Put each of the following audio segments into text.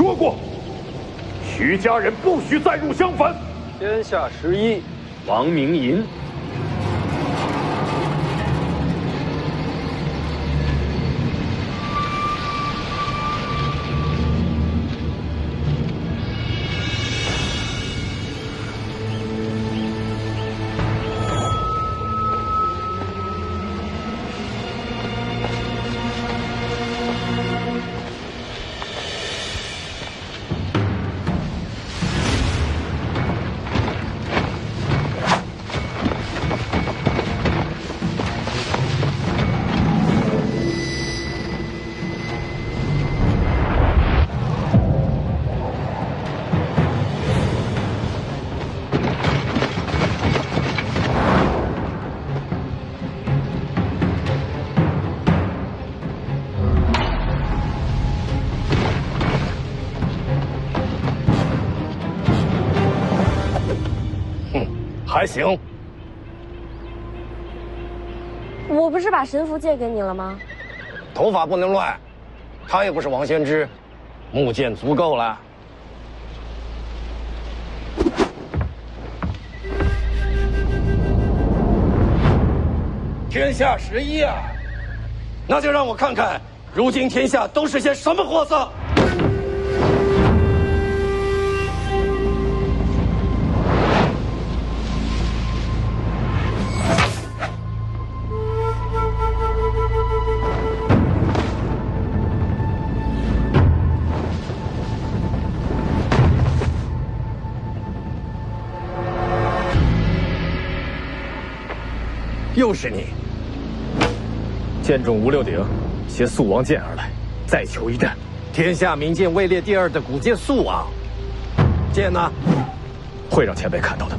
说过，徐家人不许再入襄樊。天下11，王明银。 还行。我不是把神符借给你了吗？头发不能乱，他也不是王先知，木剑足够了。天下11啊，那就让我看看，如今天下都是些什么货色。 又是你！剑中无六鼎，携素王剑而来，再求一战。天下名剑位列第2的古剑素王，剑呢？会让前辈看到的。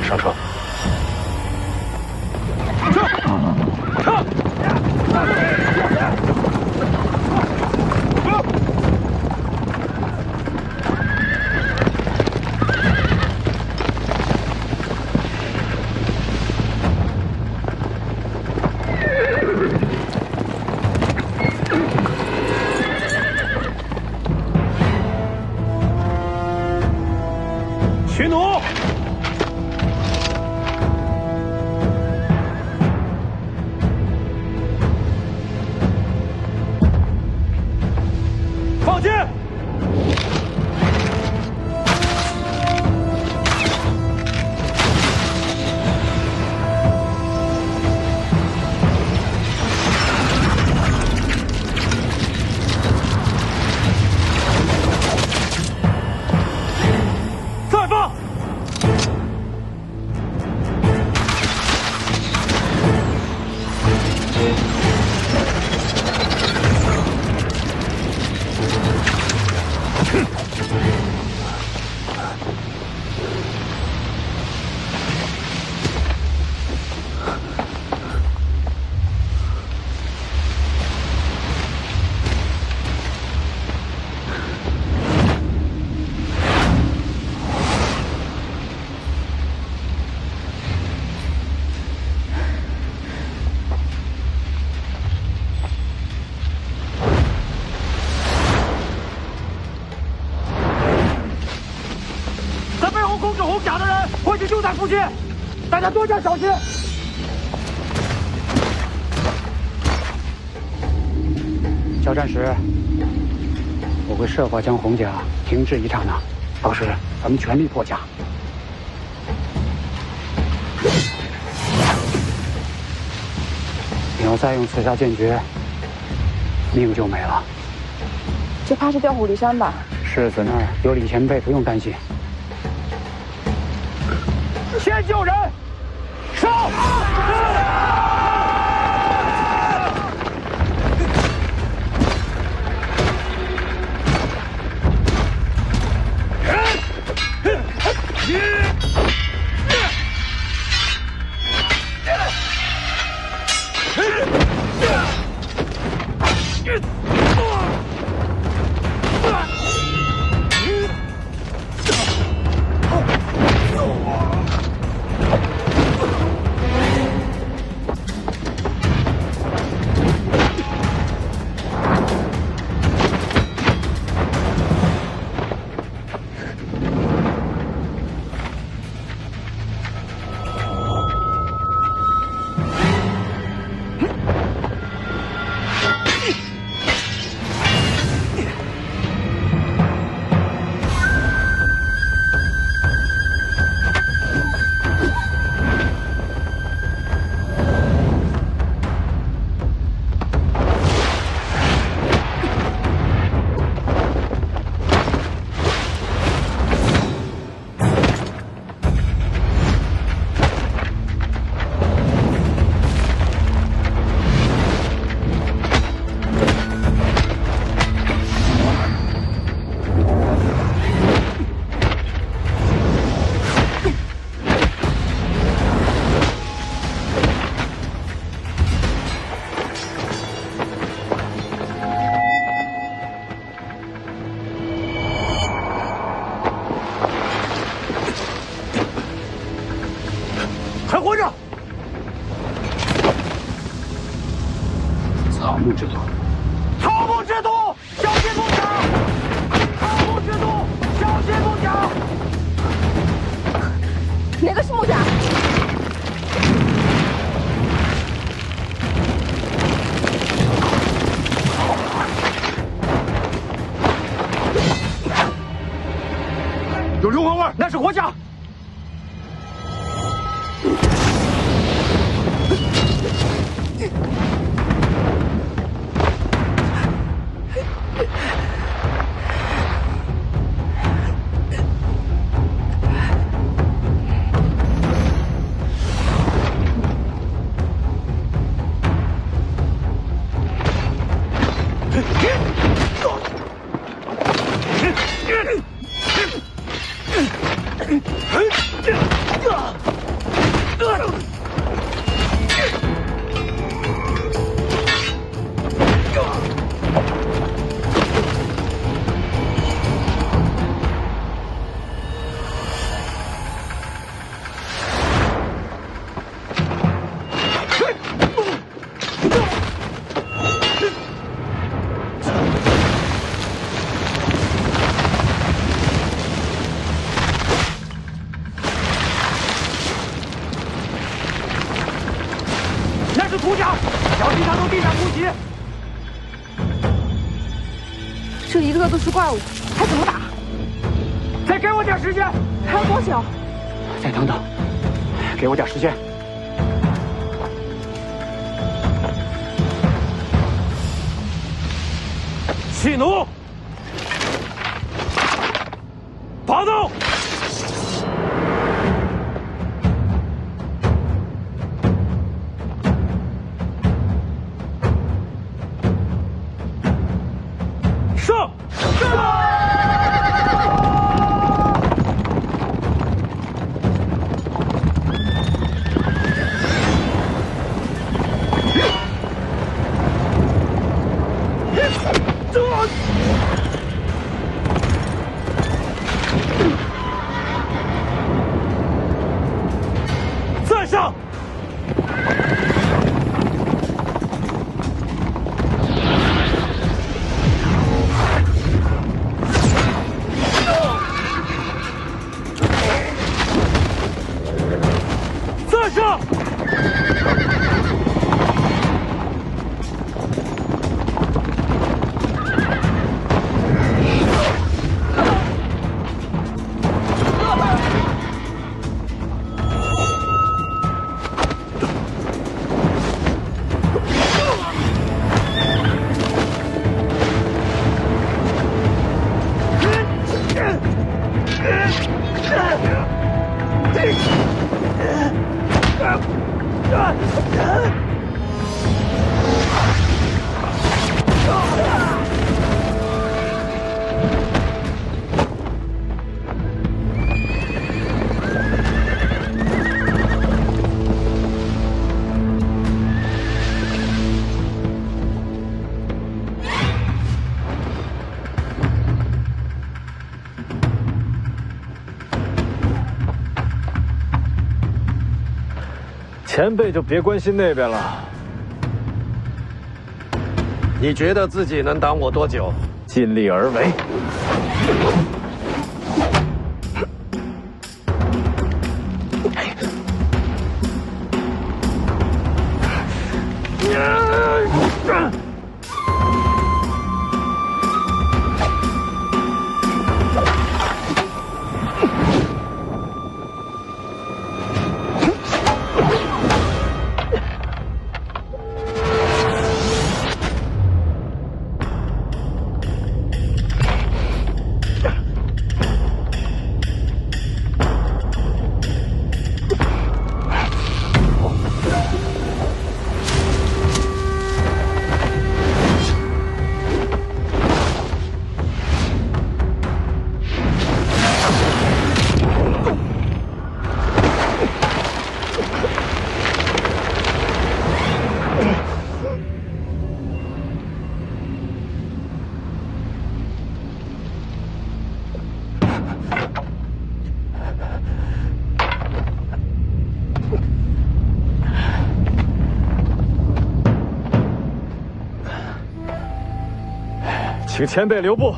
上车。骑弩。 放箭！再放！控制红甲的人或许就在附近，大家多加小心。交战时，我会设法将红甲停滞一刹那，到时咱们全力破甲。你要再用刺杀剑诀，命就没了。这怕是调虎离山吧？世子那儿有李前辈，不用担心。先救人，杀！着！草木之徒，草木之徒，小心不巧！草木之徒，小心不巧！哪个是木甲？有硫磺味，那是火甲。那是土甲，小心他从地上突袭。这一个都是怪物，还怎么打？再给我点时间。还有多久？再等等，给我点时间。弃奴，拔刀。上！再上！再上！前辈就别关心那边了。你觉得自己能挡我多久？尽力而为。请前辈留步。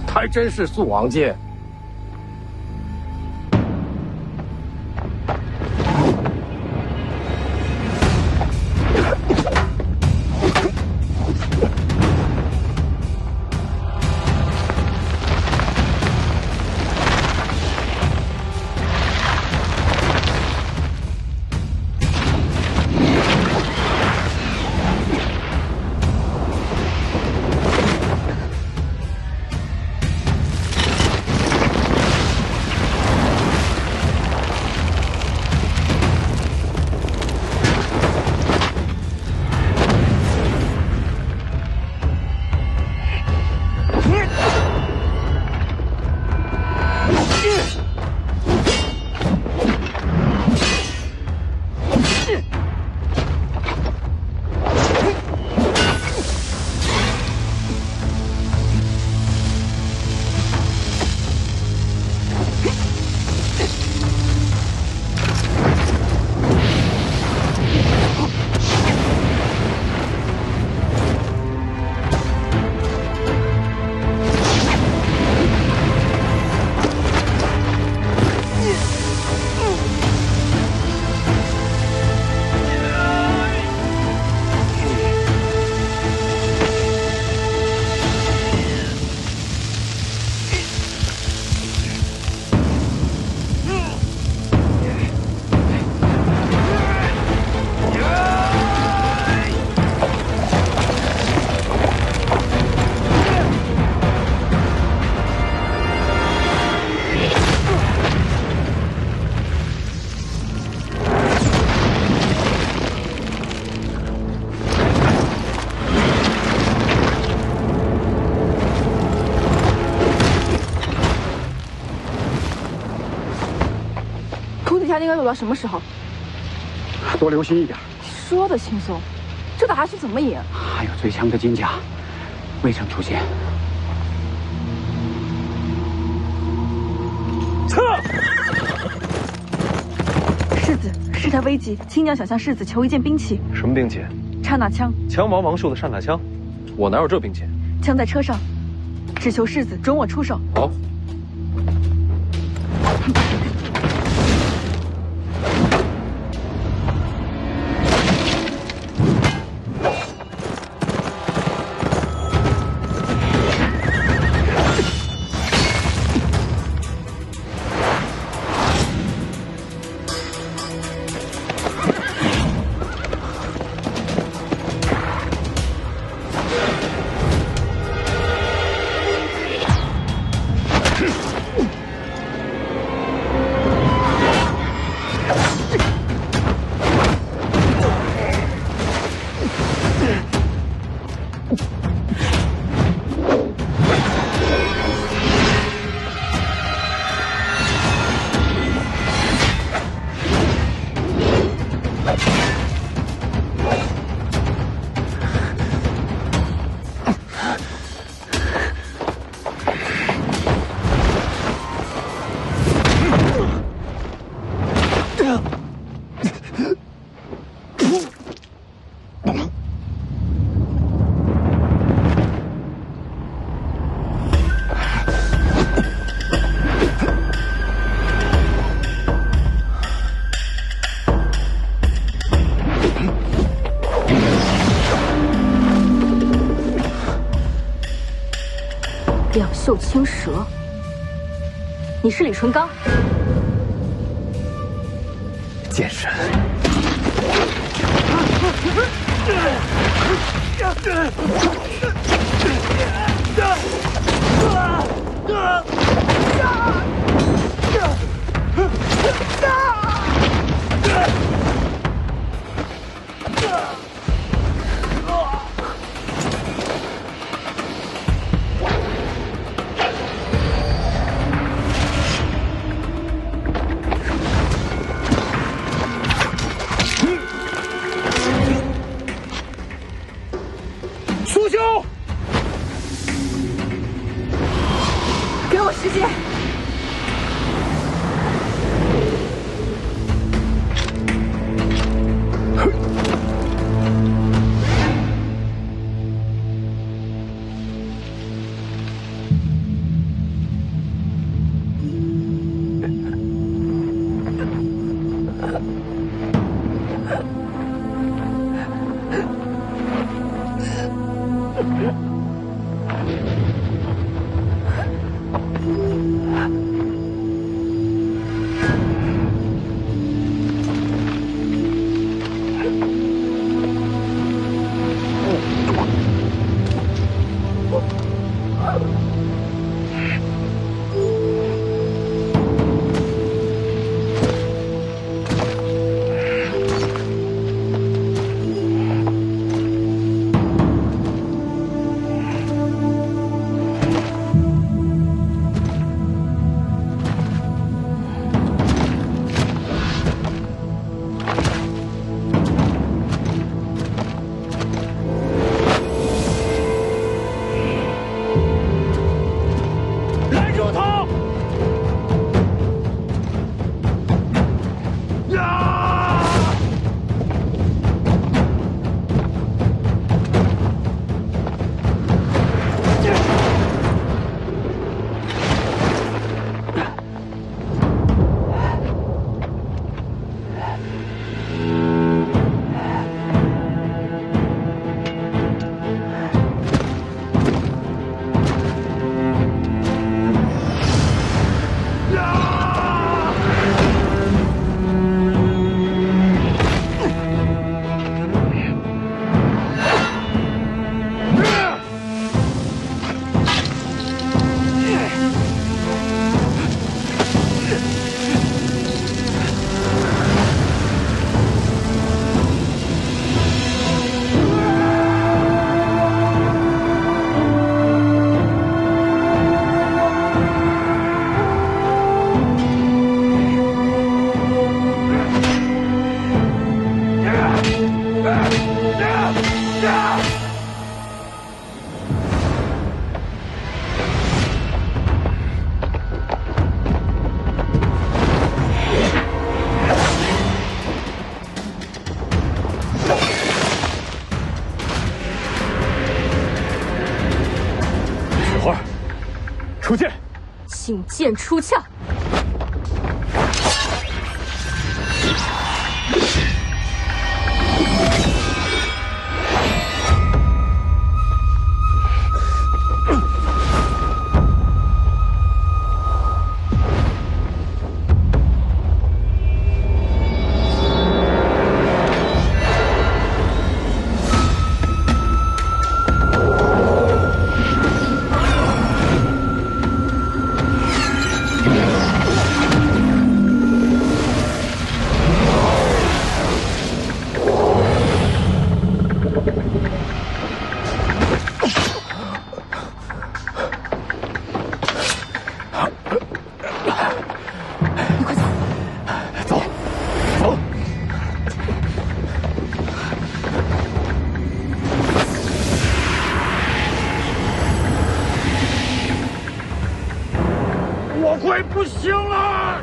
还真是素王剑。应该走到什么时候？多留心一点。说的轻松，这打下去怎么赢？还有最强的金甲未曾出现。撤！世子，事态危急，亲娘想向世子求一件兵器。什么兵器？刹那枪。枪王王秀的刹那枪，我哪有这兵器？枪在车上，只求世子准我出手。好。两袖青蛇，你是李淳罡？剑神。请剑出鞘。我快不行了！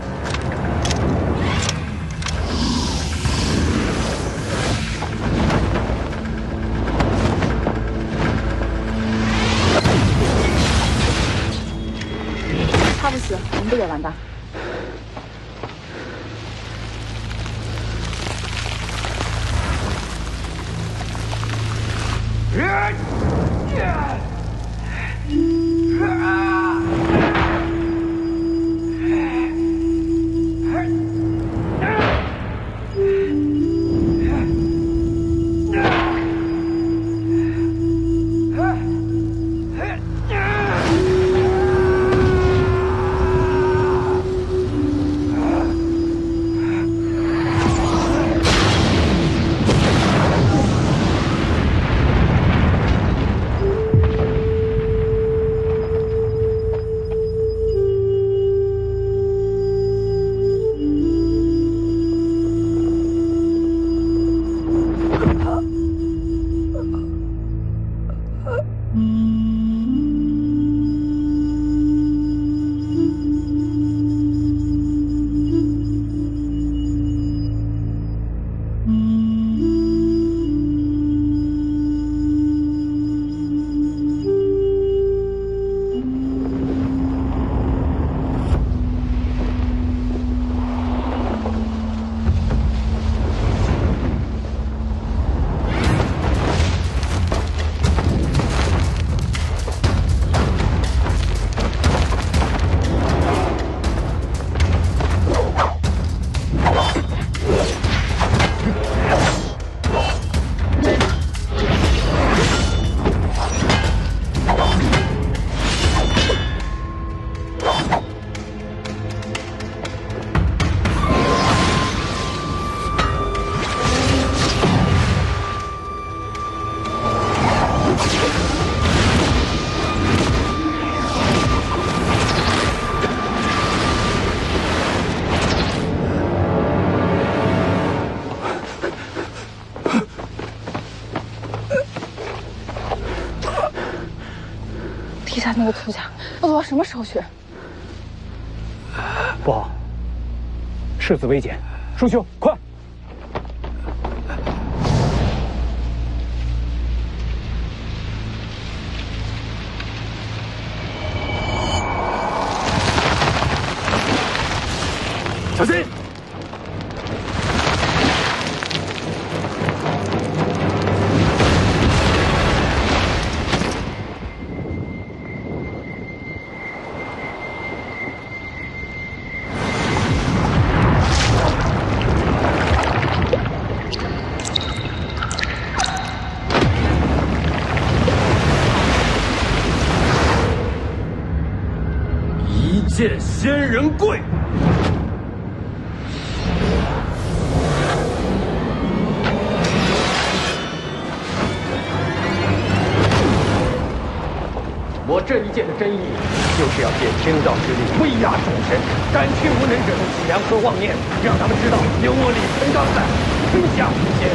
他不死，我们不也完蛋？地下那个土甲要做到什么时候去？不好，世子危险，叔兄，快！小心！一剑仙人跪。我这一剑的真意，就是要借天道之力威压众神，斩去无能者的脊梁和妄念，让他们知道有我李存刚在，天下无邪。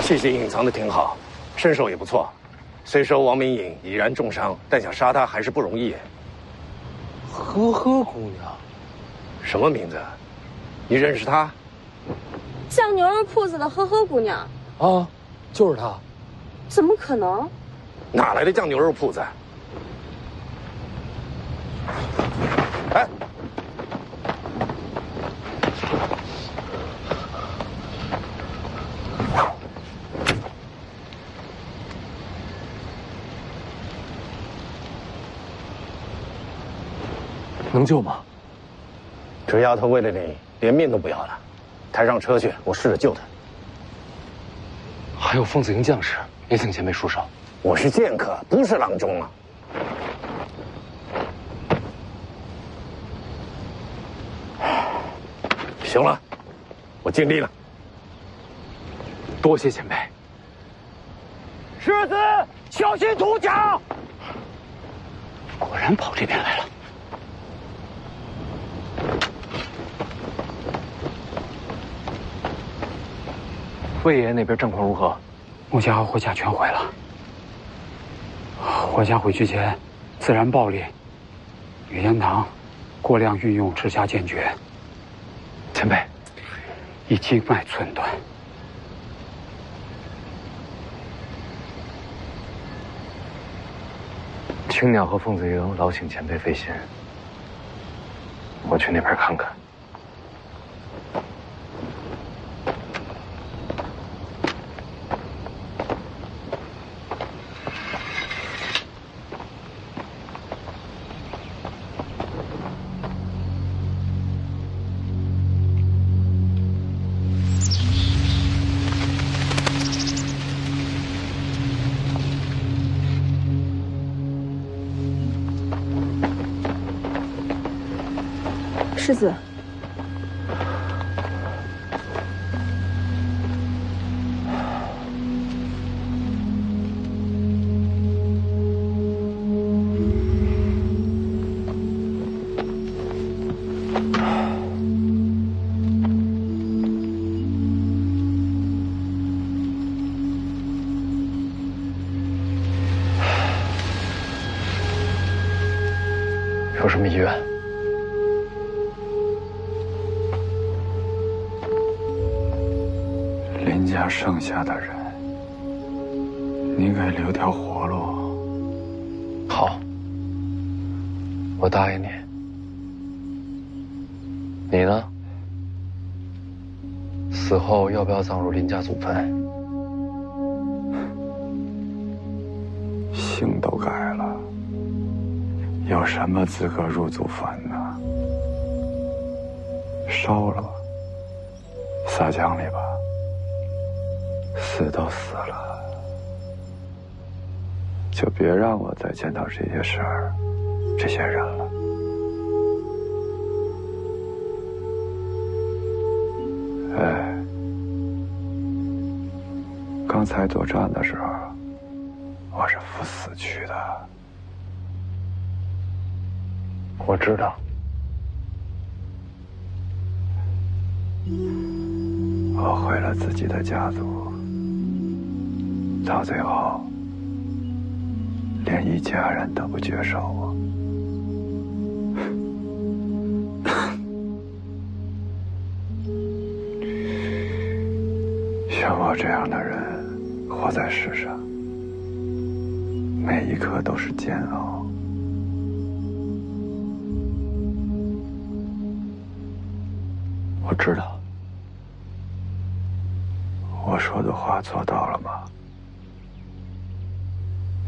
气息隐藏的挺好，身手也不错。虽说王明隐已然重伤，但想杀他还是不容易。呵呵姑娘，什么名字？你认识她？酱牛肉铺子的呵呵姑娘。啊，就是她。怎么可能？哪来的酱牛肉铺子？哎！能救吗？这丫头为了你连命都不要了，抬上车去，我试着救她。还有凤子营将士也请前辈束手。我是剑客，不是郎中啊。行了，我尽力了。多谢前辈。世子，小心土甲！果然跑这边来了。魏爷爷那边战况如何？穆家和霍家全毁了。霍家回去前，自然暴力，女言堂过量运用赤霞剑诀。前辈，已经脉寸断。青鸟和凤子营劳请前辈费心，我去那边看看。世子，有什么遗愿？林家剩下的人，你给留条活路。好，我答应你。你呢？死后要不要葬入林家祖坟？姓都改了，有什么资格入祖坟呢？烧了吧，撒江里吧。死都死了，就别让我再见到这些事儿、这些人了。哎，刚才作战的时候，我是赴死去的。我知道。我毁了自己的家族，到最后连一家人都不接受我。像我这样的人活在世上，每一刻都是煎熬。我知道。我说的话做到了吗？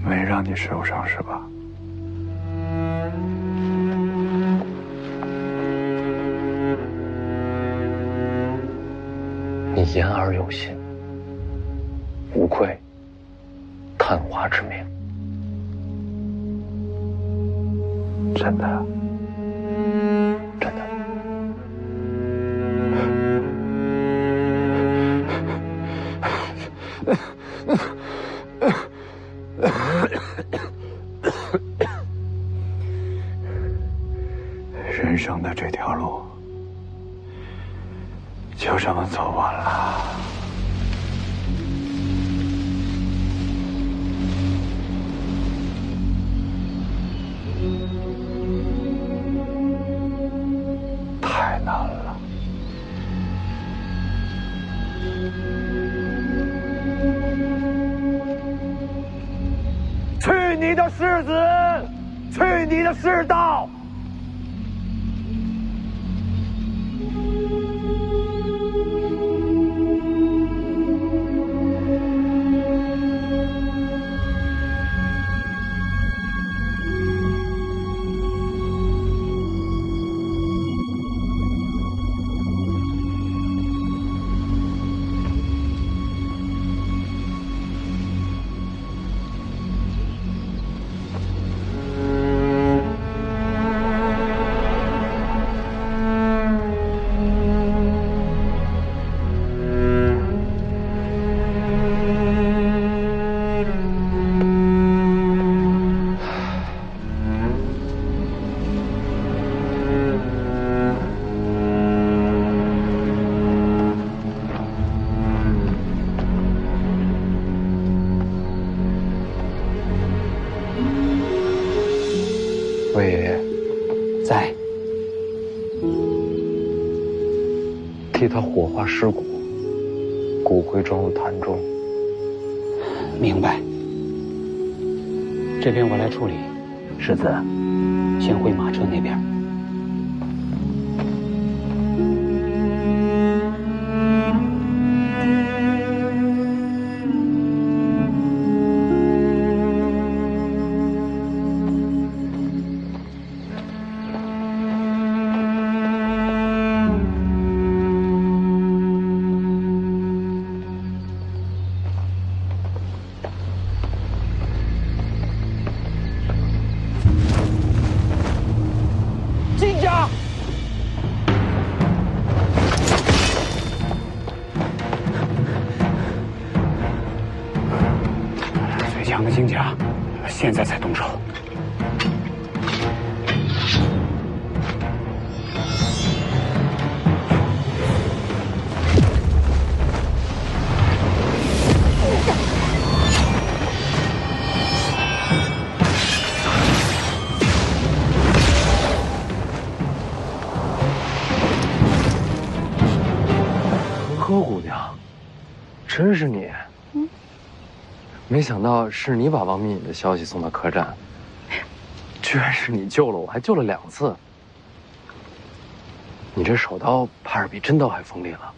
没让你受伤是吧？你言而有信，无愧探花之名。真的？真的。人生的这条路就这么走完了。太难了。去你的世子！去你的世道！魏爷爷在。替他火化尸骨，骨灰装入坛中。明白。这边我来处理，世子，先回马车那边。金家，最强的金甲，现在才动手。柯姑娘，真是你！没想到是你把王明隐的消息送到客栈，居然是你救了我，还救了2次。你这手刀怕是比真刀还锋利了。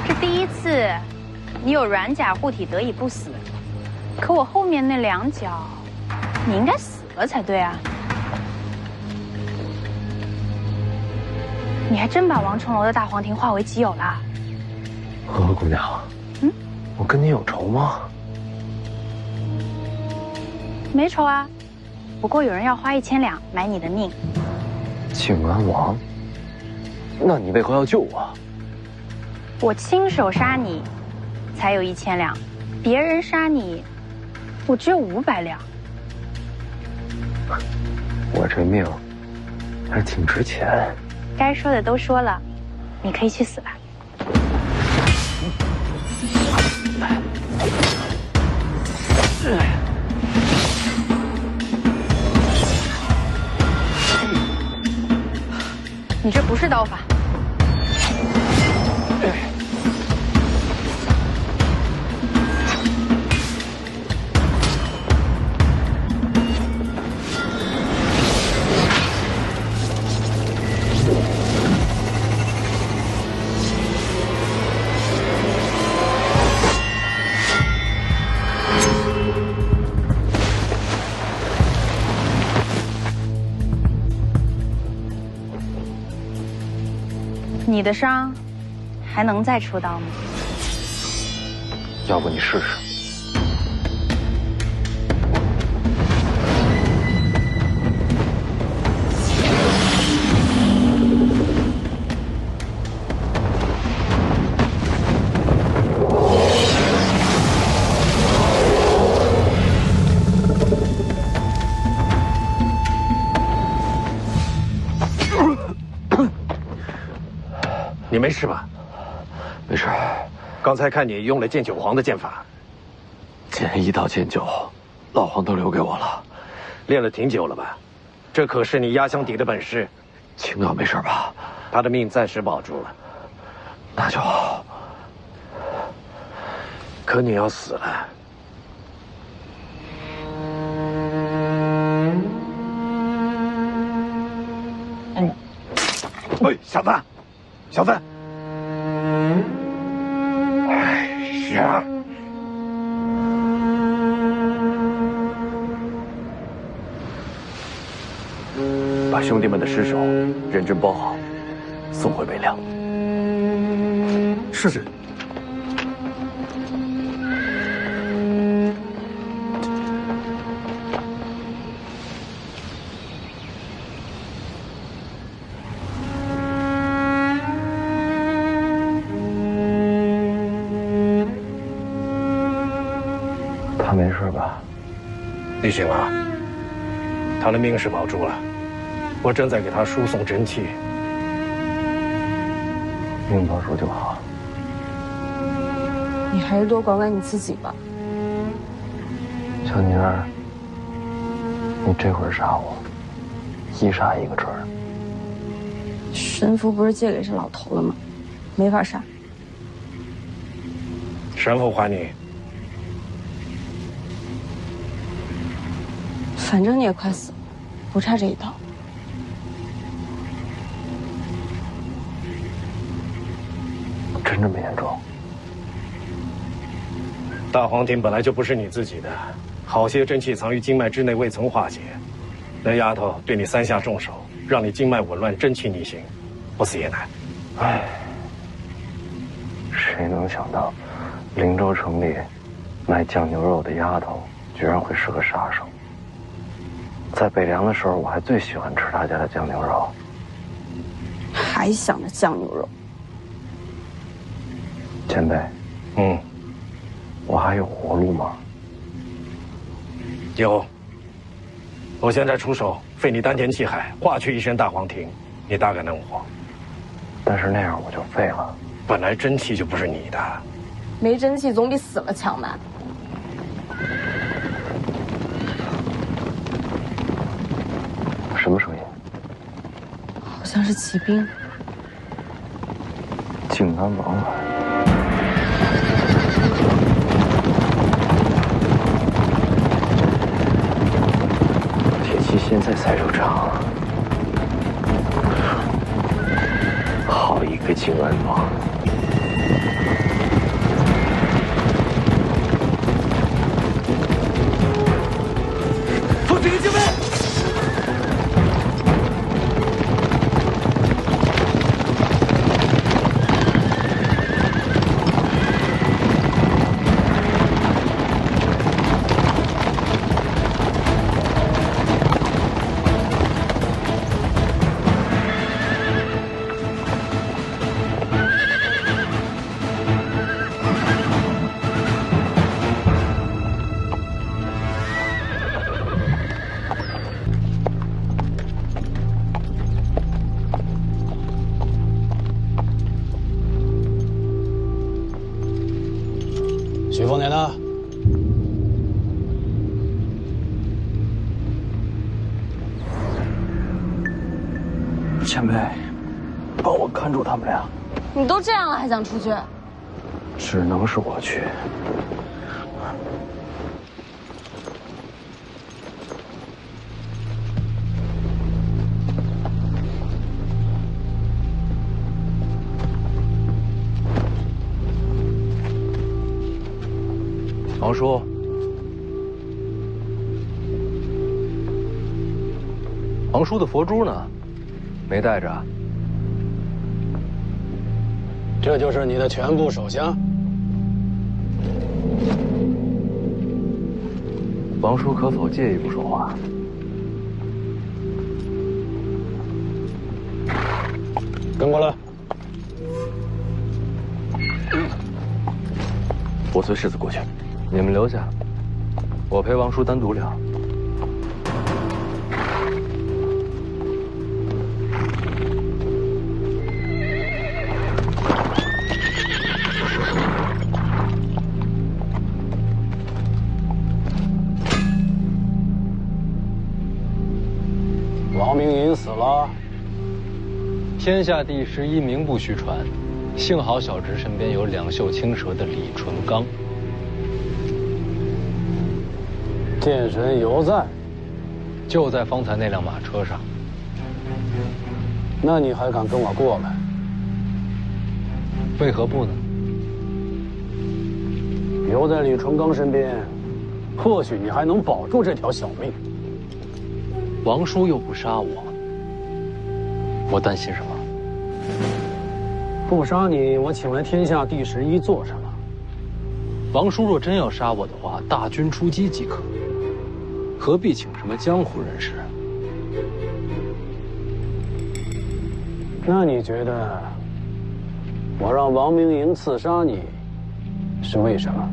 这第一次，你有软甲护体得以不死，可我后面那2脚，你应该死了才对啊！你还真把王重楼的大黄庭化为己有了？何姑娘，我跟你有仇吗？没仇啊，不过有人要花1000两买你的命。靖安王，那你为何要救我？我亲手杀你，才有1000两；别人杀你，我只有500两。我这命还挺值钱。该说的都说了，你可以去死吧。你这不是刀法。你的伤还能再出刀吗？要不你试试？你没事吧？没事。刚才看你用了剑九皇的剑法，剑一到剑九，老皇都留给我了。练了挺久了吧？这可是你压箱底的本事。青鸟没事吧？他的命暂时保住了，那就好。可你要死了。喂，小子，小子！哎呀！把兄弟们的尸首认真包好，送回北凉。是。他没事吧？你醒了，他的命是保住了。我正在给他输送真气，命保住就好。你还是多管管你自己吧。小妮儿，你这会儿杀我，一杀一个准儿。神符不是借给这老头了吗？没法杀。神符还你。反正你也快死了，不差这一刀。真这么严重？大黄庭本来就不是你自己的，好些真气藏于经脉之内，未曾化解。那丫头对你3下重手，让你经脉紊乱，真气逆行，不死也难。唉，谁能想到，灵州城里卖酱牛肉的丫头，居然会是个杀手。在北凉的时候，我还最喜欢吃他家的酱牛肉。还想着酱牛肉？前辈，我还有活路吗？有。我现在出手，废你丹田气海，化去一身大黄庭，你大概能活。但是那样我就废了。本来真气就不是你的，没真气总比死了强吧？什么声音？好像是骑兵。靖安王来。铁骑现在才入场，好一个靖安王！奉这个敬备。许凤年呢？前辈，帮我看住他们俩。你都这样了还想出去？只能是我去。王叔，王叔的佛珠呢？没带着。这就是你的全部手下？王叔可否介意不说话？跟过来。我随世子过去，你们留下，我陪王叔单独聊。王明银死了，天下第11名不虚传。幸好小侄身边有两袖青蛇的李淳罡。剑神犹在，就在方才那辆马车上。那你还敢跟我过来？为何不呢？留在李淳罡身边，或许你还能保住这条小命。王叔又不杀我，我担心什么？不杀你，我请来天下第11做什么？王叔若真要杀我的话，大军出击即可，何必请什么江湖人士？那你觉得我让王明营刺杀你，是为什么？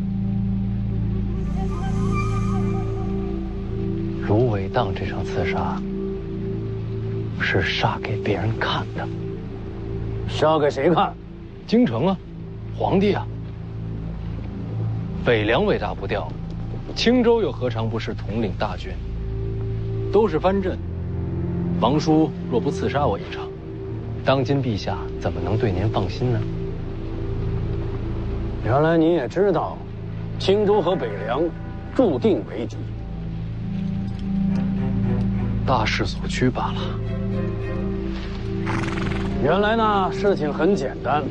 芦苇荡这场刺杀，是杀给别人看的。杀给谁看？京城啊，皇帝啊。北凉尾大不掉，青州又何尝不是统领大军？都是藩镇。王叔若不刺杀我一场，当今陛下怎么能对您放心呢？原来你也知道，青州和北凉注定为敌。大势所趋罢了。原来呢，事情很简单，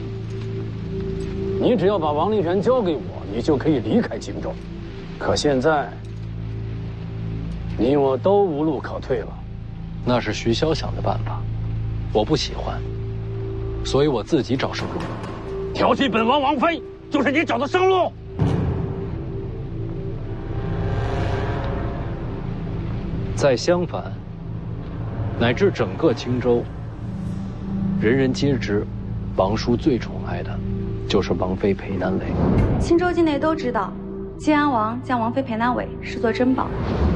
你只要把王令权交给我，你就可以离开荆州。可现在，你我都无路可退了。那是徐骁想的办法，我不喜欢，所以我自己找生路。调戏本王王妃，就是你找的生路。再相反，乃至整个青州，人人皆知，王叔最宠爱的，就是王妃裴南伟。青州境内都知道，晋安王将王妃裴南伟视作珍宝。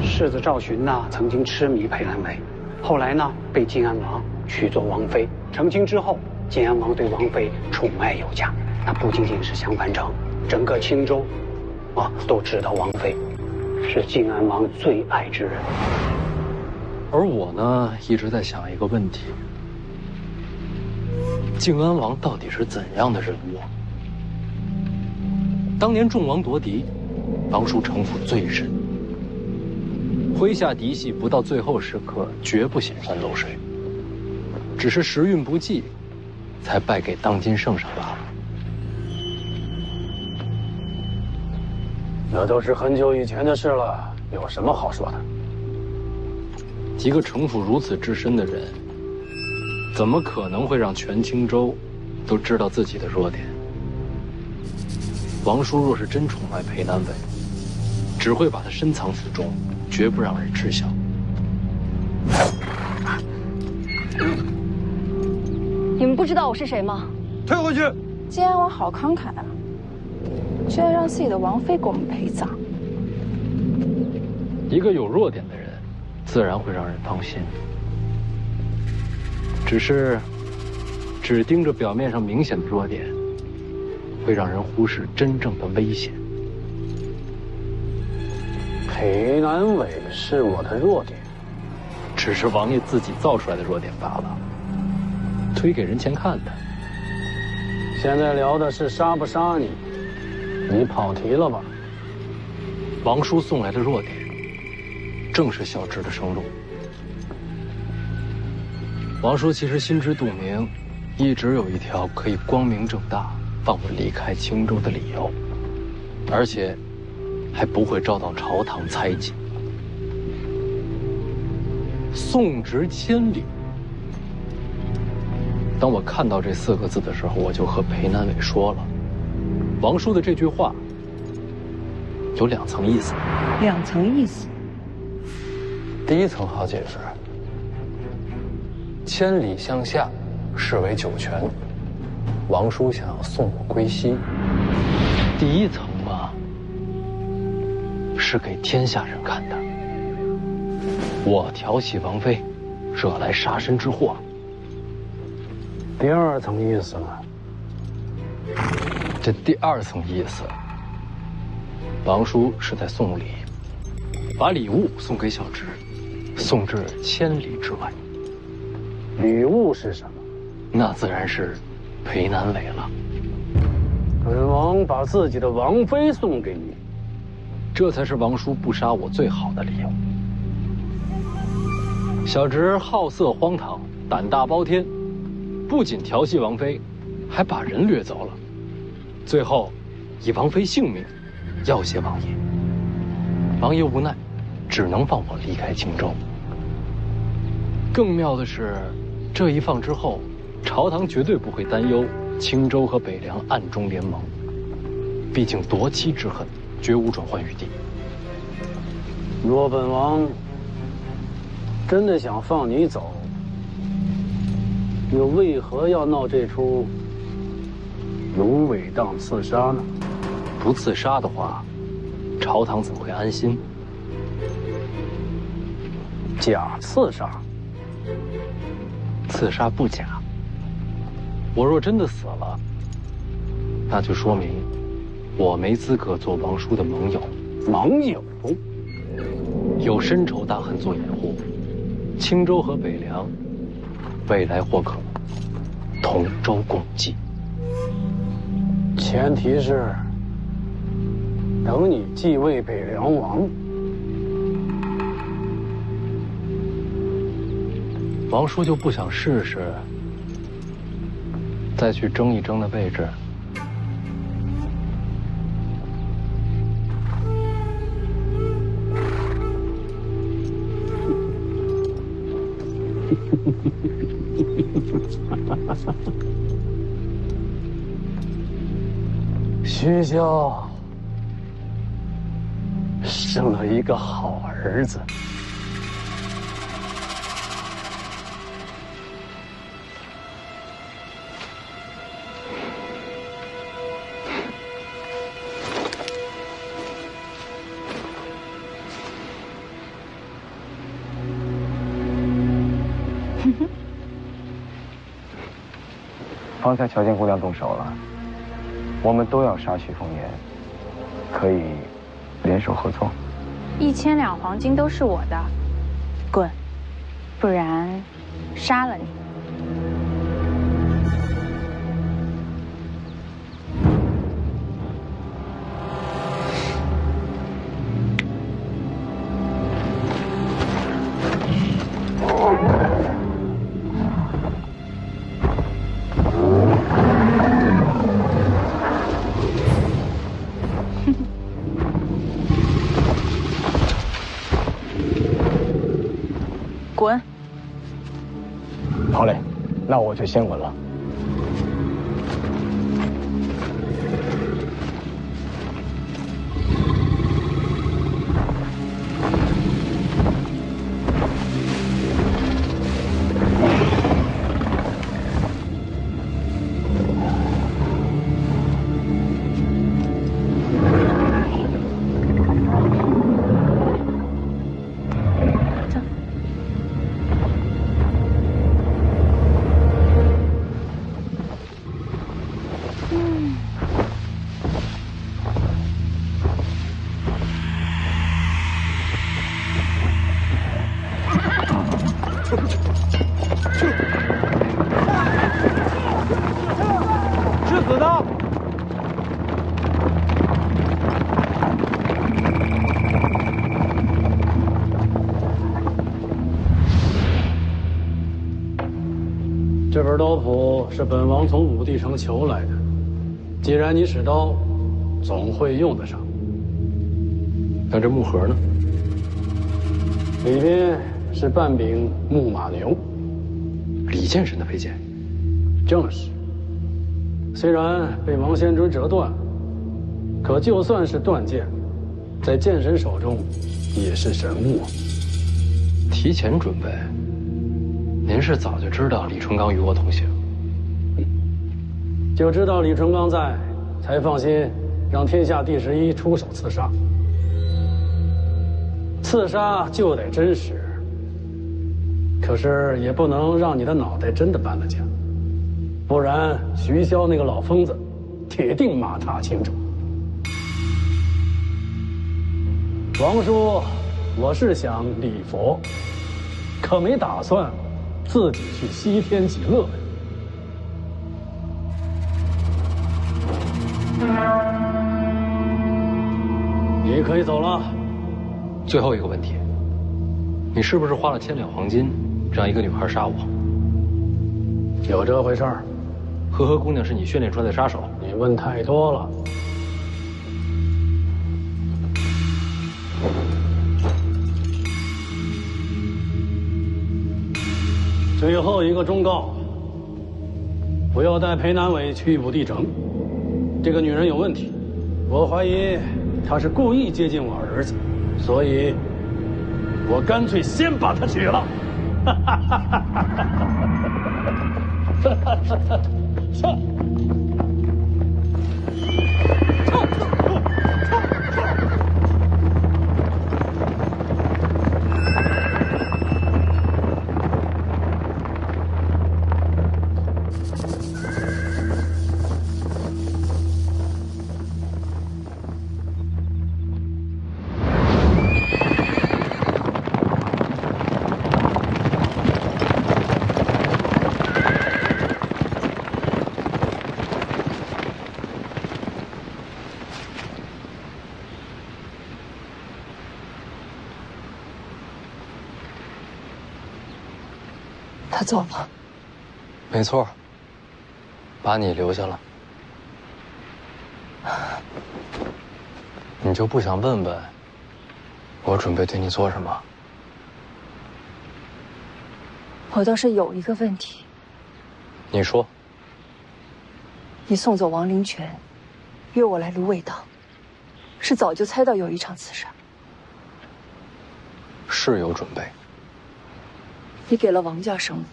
世子赵寻呢，曾经痴迷裴南伟，后来呢，被晋安王娶做王妃。成亲之后，晋安王对王妃宠爱有加。那不仅仅是襄樊城，整个青州，都知道王妃是晋安王最爱之人。而我呢，一直在想一个问题。晋安王到底是怎样的人物？当年众王夺嫡，王叔城府最深，麾下嫡系不到最后时刻绝不显山露水，只是时运不济，才败给当今圣上罢了。那都是很久以前的事了，有什么好说的？一个城府如此之深的人，怎么可能会让全青州都知道自己的弱点？王叔若是真宠爱裴南伟，只会把他深藏府中，绝不让人知晓。你们不知道我是谁吗？退回去！晋安王好慷慨啊，居然让自己的王妃给我们陪葬。一个有弱点的人，自然会让人放心。只是，只盯着表面上明显的弱点，会让人忽视真正的危险。裴南伟是我的弱点，只是王爷自己造出来的弱点罢了，推给人前看的。现在聊的是杀不杀你，你跑题了吧？王叔送来的弱点，正是小智的生路。王叔其实心知肚明，一直有一条可以光明正大放我离开青州的理由，而且还不会遭到朝堂猜忌。送职千里。当我看到这4个字的时候，我就和裴南伟说了，王叔的这句话有2层意思。2层意思。第一层好解释，千里向下，视为九泉。王叔想要送我归西。第一层嘛，是给天下人看的。我调戏王妃，惹来杀身之祸。第2层意思呢？这第2层意思，王叔是在送礼，把礼物送给小侄，送至千里之外。礼物是什么？那自然是裴南伟了。本王把自己的王妃送给你，这才是王叔不杀我最好的理由。小侄好色荒唐，胆大包天，不仅调戏王妃，还把人掠走了，最后以王妃性命要挟王爷。王爷无奈，只能放我离开青州。更妙的是，这一放之后，朝堂绝对不会担忧青州和北凉暗中联盟，毕竟夺妻之恨绝无转圜余地。若本王真的想放你走，又为何要闹这出芦苇荡刺杀呢？不刺杀的话，朝堂怎会安心？假刺杀？刺杀不假。我若真的死了，那就说明我没资格做王叔的盟友。盟友？有深仇大恨做掩护，青州和北凉未来或可同舟共济。前提是等你继位北凉王。王叔就不想试试，再去争一争的位置？徐骁生了一个好儿子。方才乔建姑娘动手了，我们都要杀徐凤年，可以联手合作。1000两黄金都是我的，滚！不然杀了你。滚！好嘞，那我就先滚了。死的。这本刀谱是本王从武帝城求来的。既然你使刀，总会用得上。那这木盒呢？里边是半柄木马牛，李剑神的佩剑。正是。虽然被王仙尊折断，可就算是断剑，在剑神手中也是神物。提前准备。您是早就知道李淳刚与我同行，就知道李淳刚在，才放心让天下第11出手刺杀。刺杀就得真实，可是也不能让你的脑袋真的搬了家，不然徐骁那个老疯子，铁定马踏青州。王叔，我是想礼佛，可没打算自己去西天极乐呀。你可以走了。最后一个问题，你是不是花了1000两黄金，让一个女孩杀我？有这回事儿。和和姑娘是你训练出来的杀手？你问太多了。最后一个忠告：不要带裴南伟去武帝城。这个女人有问题，我怀疑她是故意接近我儿子，所以我干脆先把她娶了。他走了。没错，把你留下了。你就不想问问，我准备对你做什么？我倒是有一个问题。你说。你送走王灵泉，约我来芦苇荡，是早就猜到有一场刺杀。是有准备。你给了王家生母，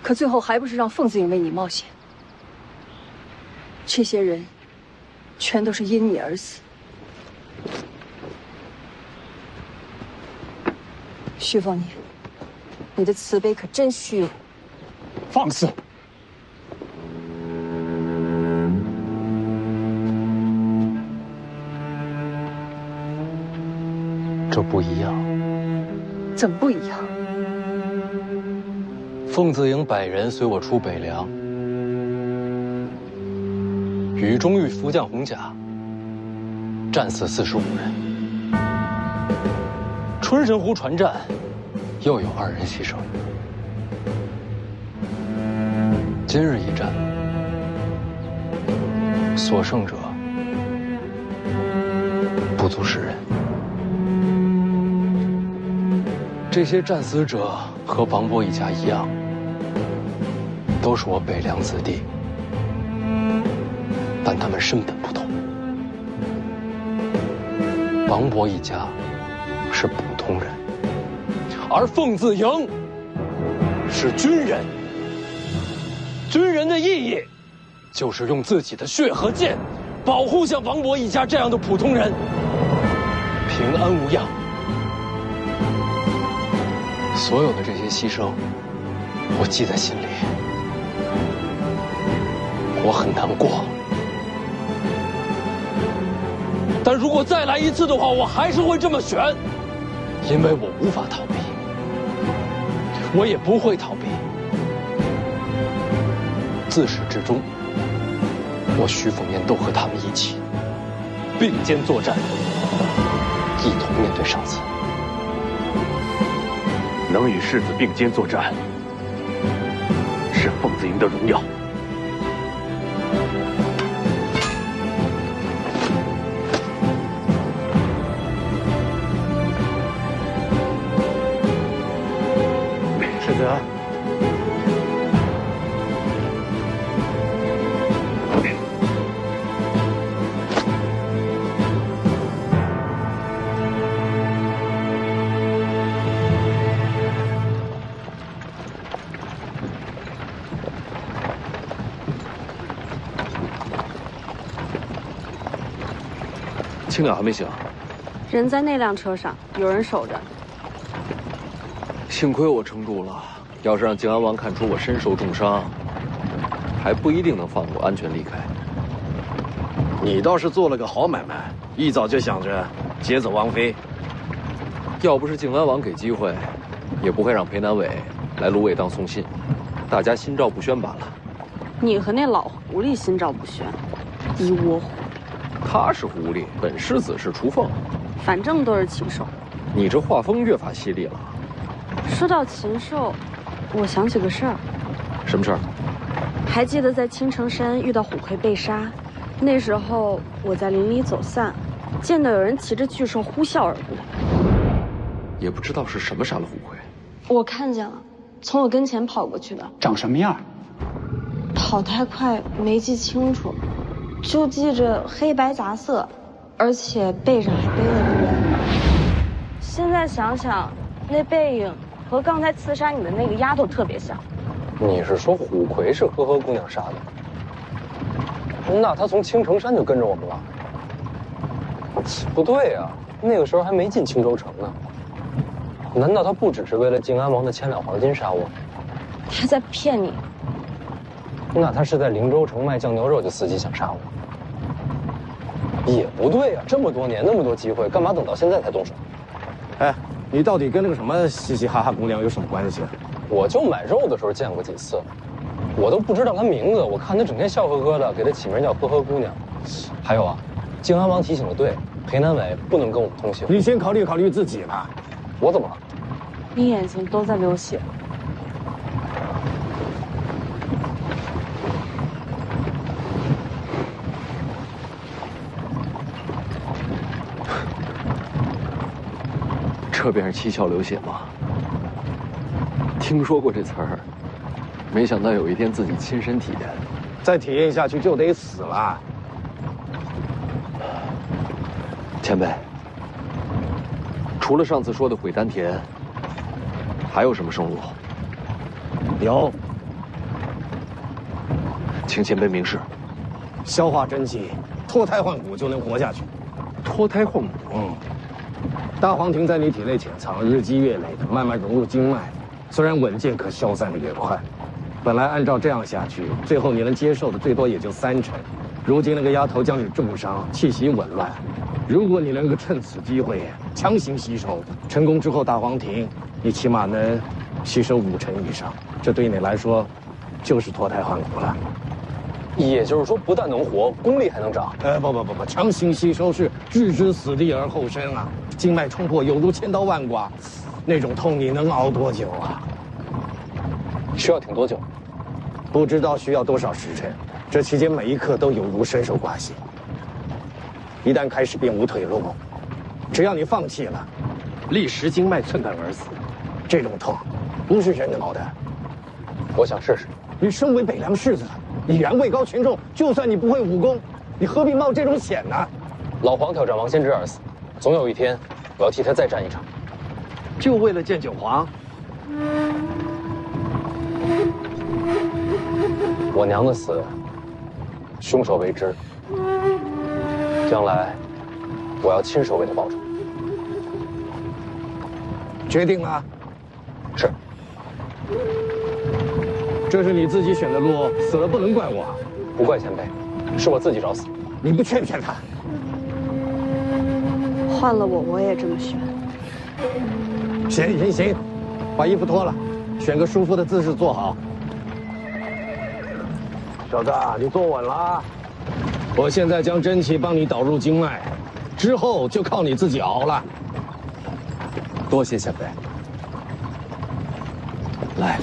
可最后还不是让凤子颖为你冒险？这些人，全都是因你而死。徐凤年，你的慈悲可真虚荣。放肆！这不一样。怎么不一样？凤子营100人随我出北凉，与中域伏将洪甲战死45人，春神湖船战又有2人牺牲。今日一战，所剩者不足10人。这些战死者和王伯一家一样，都是我北凉子弟，但他们身本不同。王伯一家是普通人，而凤子营是军人。军人的意义，就是用自己的血和剑，保护像王伯一家这样的普通人，平安无恙。所有的这些牺牲，我记在心里，我很难过。但如果再来一次的话，我还是会这么选，因为我无法逃避，我也不会逃避。自始至终，我徐凤年都和他们一起并肩作战，一同面对上司。能与世子并肩作战，是凤子营的荣耀。世子，青鸟还没醒，人在那辆车上，有人守着。幸亏我撑住了，要是让靖安王看出我身受重伤，还不一定能放我安全离开。你倒是做了个好买卖，一早就想着劫走王妃。要不是靖安王给机会，也不会让裴南伟来芦苇荡送信，大家心照不宣罢了。你和那老狐狸心照不宣，一窝火。他是狐狸，本世子是雏凤，反正都是禽兽。你这画风越发犀利了。说到禽兽，我想起个事儿。什么事儿？还记得在青城山遇到虎魁被杀，那时候我在林里走散，见到有人骑着巨兽呼啸而过。也不知道是什么杀了虎魁。我看见了，从我跟前跑过去的。长什么样？跑太快没记清楚，就记着黑白杂色，而且背上还背了个人。现在想想，那背影和刚才刺杀你的那个丫头特别像。你是说虎魁是呵呵姑娘杀的？那他从青城山就跟着我们了？不对呀，那个时候还没进青州城呢。难道他不只是为了靖安王的千两黄金杀我？他在骗你。那他是在灵州城卖酱牛肉就伺机想杀我？也不对呀，这么多年那么多机会，干嘛等到现在才动手？哎，你到底跟那个什么嘻嘻哈哈姑娘有什么关系？我就买肉的时候见过几次，我都不知道她名字。我看她整天笑呵呵的，给她起名叫呵呵姑娘。还有啊，靖安王提醒的对，裴南伟不能跟我们通行。你先考虑考虑自己吧。我怎么了？你眼睛都在流血。这便是七窍流血吗？听说过这词儿，没想到有一天自己亲身体验。再体验下去就得死了。前辈，除了上次说的毁丹田，还有什么生路？有，请前辈明示。消化真气，脱胎换骨就能活下去。脱胎换骨？大黄庭在你体内潜藏，日积月累的慢慢融入经脉，虽然稳健，可消散的越快。本来按照这样下去，最后你能接受的最多也就30%。如今那个丫头将你重伤，气息紊乱。如果你能够趁此机会强行吸收，成功之后，大黄庭你起码能吸收50%以上，这对你来说就是脱胎换骨了。也就是说，不但能活，功力还能长。不，强行吸收是置之死地而后生啊！经脉冲破，有如千刀万剐，那种痛你能熬多久啊？需要挺多久？不知道需要多少时辰。这期间每一刻都有如伸手刮血。一旦开始，便无退路。只要你放弃了，立时经脉寸断而死。这种痛，不是人能熬的。我想试试。你身为北凉世子，你然位高权重，就算你不会武功，你何必冒这种险呢？老黄挑战王仙芝而死，总有一天，我要替他再战一场。就为了见九皇？我娘的死，凶手为之。将来，我要亲手为他报仇。决定了。是。这是你自己选的路，死了不能怪我。不怪前辈，是我自己找死。你不劝劝他？换了我也这么选。行，把衣服脱了，选个舒服的姿势坐好。小子，你坐稳了啊！我现在将真气帮你导入经脉，之后就靠你自己熬了。多谢前辈。来。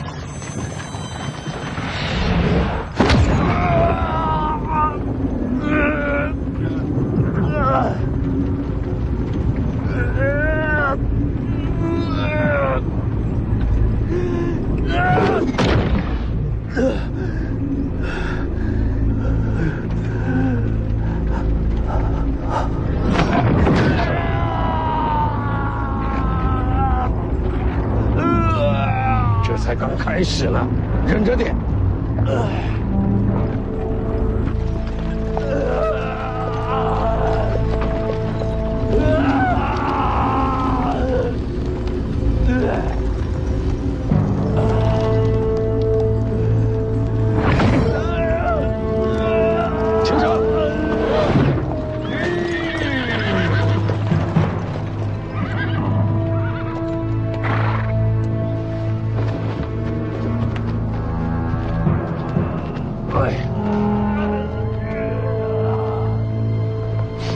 这才刚开始呢，忍着点。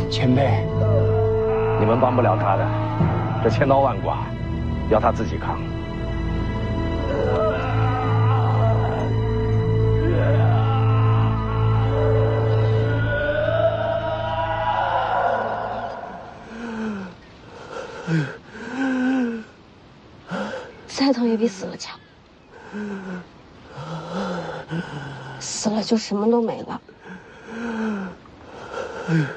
前辈，你们帮不了他的，这千刀万剐，要他自己扛。再疼也比死了强。死了就什么都没了。嗯？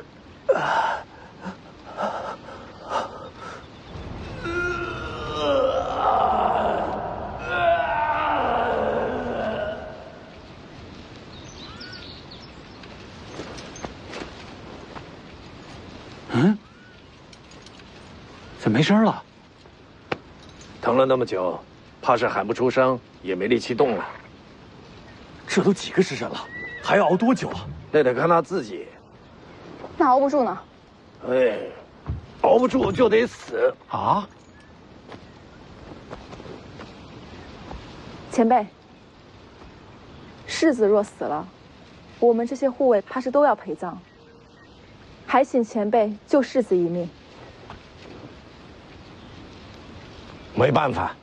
怎么没声了？疼了那么久，怕是喊不出声，也没力气动了。这都几个时辰了，还要熬多久啊？那得看他自己。那熬不住呢？哎，熬不住就得死啊！前辈，世子若死了，我们这些护卫怕是都要陪葬，还请前辈救世子一命。没办法。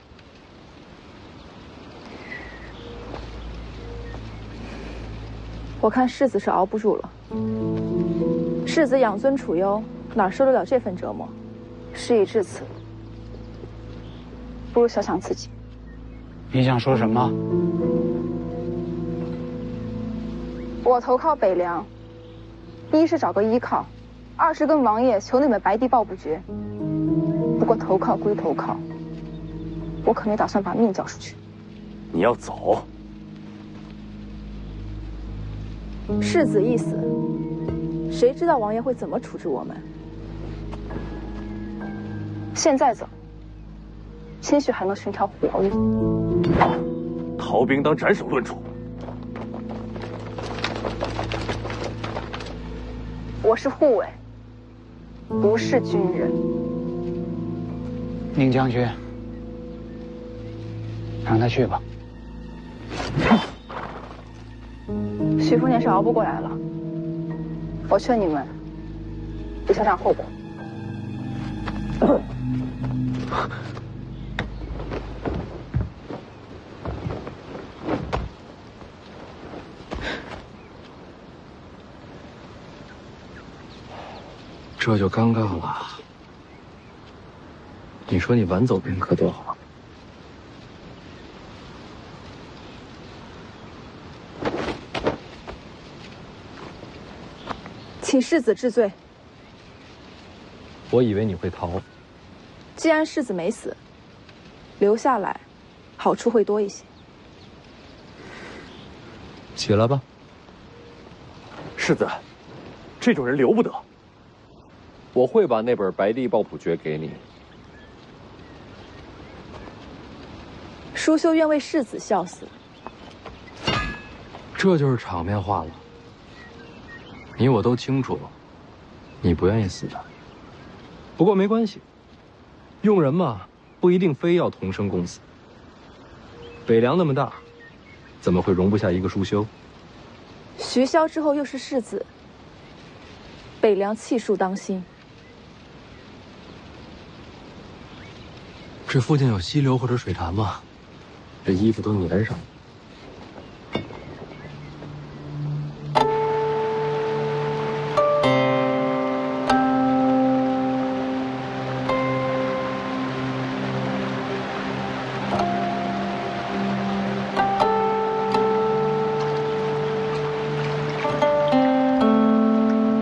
我看世子是熬不住了。世子养尊处优，哪受得了这份折磨？事已至此，不如想想自己。你想说什么？我投靠北凉，一是找个依靠，二是跟王爷求你们白帝抱不绝。不过投靠归投靠，我可没打算把命交出去。你要走？世子一死，谁知道王爷会怎么处置我们？现在走，兴许还能寻条活路。逃兵当斩首论处。我是护卫，不是军人。宁将军，让他去吧。徐福年是熬不过来了，我劝你们别想想后果。这就尴尬了。你说你晚走片刻多好。请世子治罪。我以为你会逃。既然世子没死，留下来，好处会多一些。起来吧。世子，这种人留不得。我会把那本《白帝抱朴诀》给你。舒修愿为世子效死。这就是场面话了。你我都清楚，你不愿意死的。不过没关系，用人嘛，不一定非要同生共死。北凉那么大，怎么会容不下一个舒修？徐骁之后又是世子，北凉气数当心。这附近有溪流或者水潭吗？这衣服都粘上了。